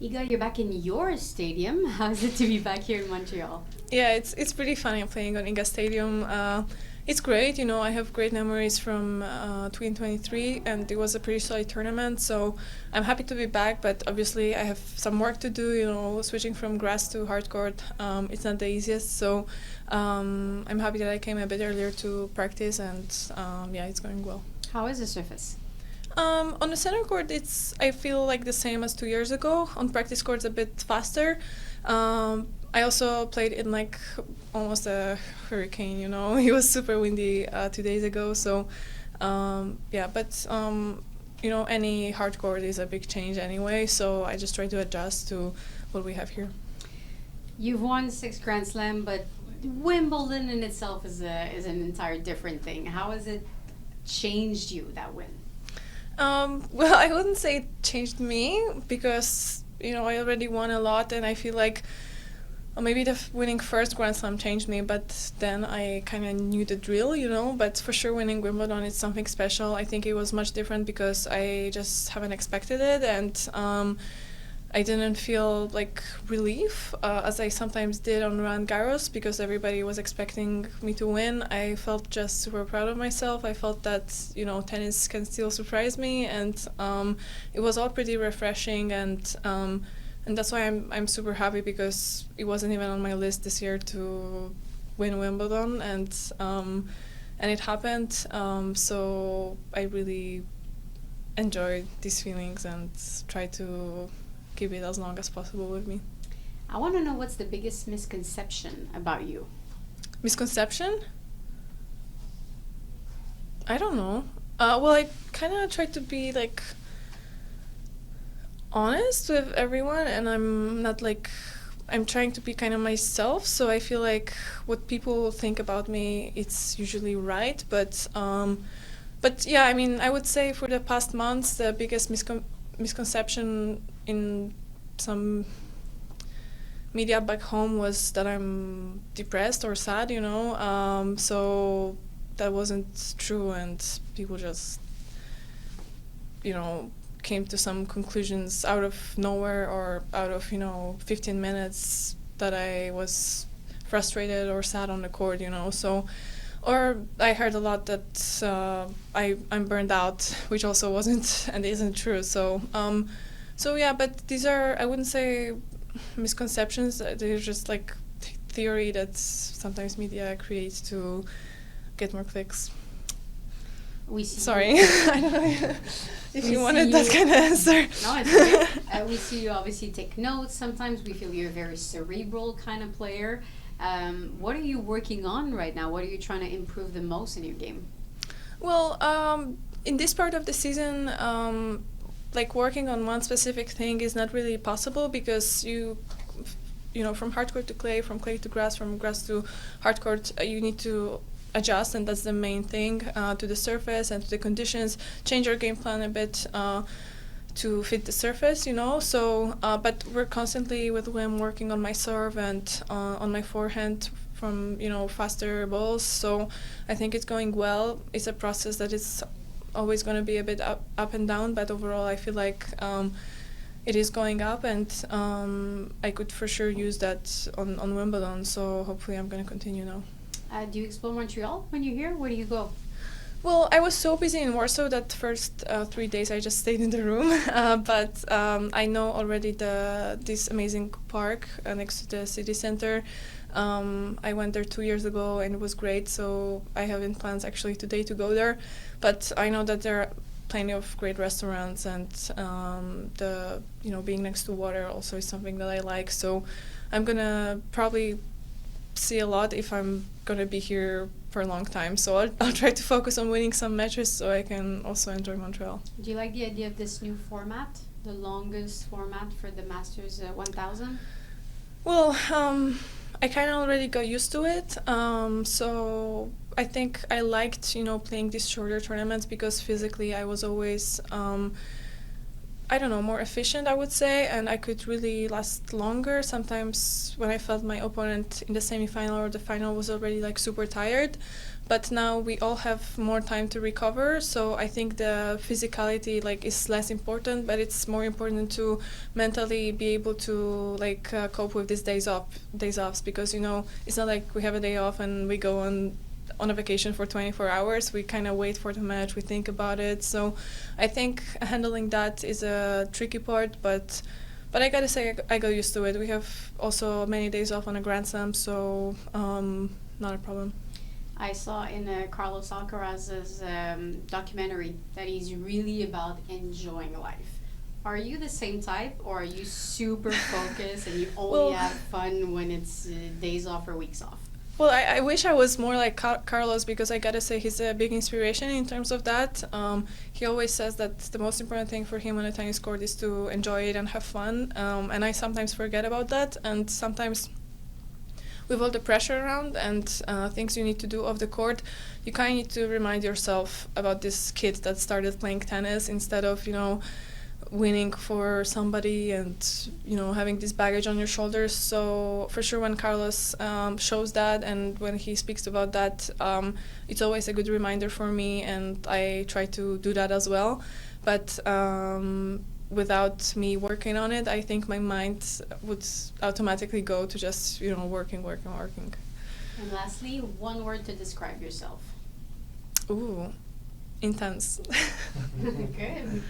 Iga, you're back in your stadium. How's it to be back here in Montreal? Yeah, it's pretty funny. I'm playing on Iga Stadium. It's great. I have great memories from 2023, and it was a pretty solid tournament. So I'm happy to be back, but obviously I have some work to do. Switching from grass to hard court, it's not the easiest. So I'm happy that I came a bit earlier to practice, and yeah, it's going well. How is the surface? On the center court, I feel like the same as 2 years ago. On practice courts, a bit faster. I also played in like almost a hurricane. It was super windy 2 days ago. So yeah, but any hard court is a big change anyway. So I just try to adjust to what we have here. You've won 6 Grand Slam, but Wimbledon in itself is an entire different thing. How has it changed you, that win? Well, I wouldn't say it changed me because, I already won a lot, and I feel like maybe the winning first Grand Slam changed me, but then I kind of knew the drill, but for sure winning Wimbledon is something special. I think it was much different because I just haven't expected it, and I didn't feel like relief as I sometimes did on Roland Garros because everybody was expecting me to win. I felt just super proud of myself. I felt that tennis can still surprise me, and it was all pretty refreshing, and that's why I'm super happy because it wasn't even on my list this year to win Wimbledon, and it happened. So I really enjoyed these feelings and try to keep it as long as possible with me. I want to know what's the biggest misconception about you? Misconception? I don't know. Well, I kind of try to be like honest with everyone, and I'm trying to be kind of myself, so I feel like what people think about me, it's usually right, but yeah, I mean, I would say for the past months, the biggest misconception in some media back home was that I'm depressed or sad, so that wasn't true, and people just, came to some conclusions out of nowhere or out of, 15 minutes that I was frustrated or sad on the court, so... Or I heard a lot that I'm burned out, which also wasn't and isn't true. So yeah, but these are, I wouldn't say misconceptions. They're just like theory that sometimes media creates to get more clicks. Sorry, I don't know if you wanted that kind of answer. No, it's great. We see you obviously take notes. Sometimes we feel you're a very cerebral kind of player. What are you working on right now? What are you trying to improve the most in your game? Well, in this part of the season, like working on one specific thing is not really possible because from hard court to clay, from clay to grass, from grass to hard court, you need to adjust, and that's the main thing, to the surface and to the conditions, change your game plan a bit, to fit the surface, so but we're constantly with Wim working on my serve and on my forehand from faster balls, so I think it's going well. It's a process that is always going to be a bit up and down, but overall I feel like it is going up, and I could for sure use that on Wimbledon, so hopefully I'm going to continue now. Do you explore Montreal when you're here? Where do you go? Well, I was so busy in Warsaw that first 3 days I just stayed in the room, but I know already this amazing park next to the city center. I went there 2 years ago and it was great, so I have in plans actually today to go there. But I know that there are plenty of great restaurants, and being next to water also is something that I like. So I'm gonna probably see a lot if I'm gonna be here for a long time, so I'll try to focus on winning some matches so I can also enjoy Montreal. Do you like the idea of this new format, the longest format for the Masters 1000? Well, I kind of already got used to it, so I think I liked playing these shorter tournaments because physically I was always more efficient, I would say, and I could really last longer. Sometimes when I felt my opponent in the semifinal or the final was already like super tired, but now we all have more time to recover. So I think the physicality is less important, but it's more important to mentally be able to cope with these days offs, because it's not like we have a day off and we go on a vacation for 24 hours. We kind of wait for the match, we think about it. So I think handling that is a tricky part, but I gotta say I got used to it. We have also many days off on a Grand Slam, so not a problem. I saw in Carlos Alcaraz's documentary that he's really about enjoying life. Are you the same type, or are you super focused and you only have fun when it's days off or weeks off? Well, I wish I was more like Carlos, because I gotta say he's a big inspiration in terms of that. He always says that the most important thing for him on a tennis court is to enjoy it and have fun, and I sometimes forget about that, and sometimes with all the pressure around and things you need to do off the court, you kind of need to remind yourself about this kid that started playing tennis instead of, winning for somebody and having this baggage on your shoulders. So for sure, when Carlos shows that and when he speaks about that, it's always a good reminder for me, and I try to do that as well. But without me working on it, I think my mind would automatically go to just working. And lastly, one word to describe yourself. Ooh, intense. Good.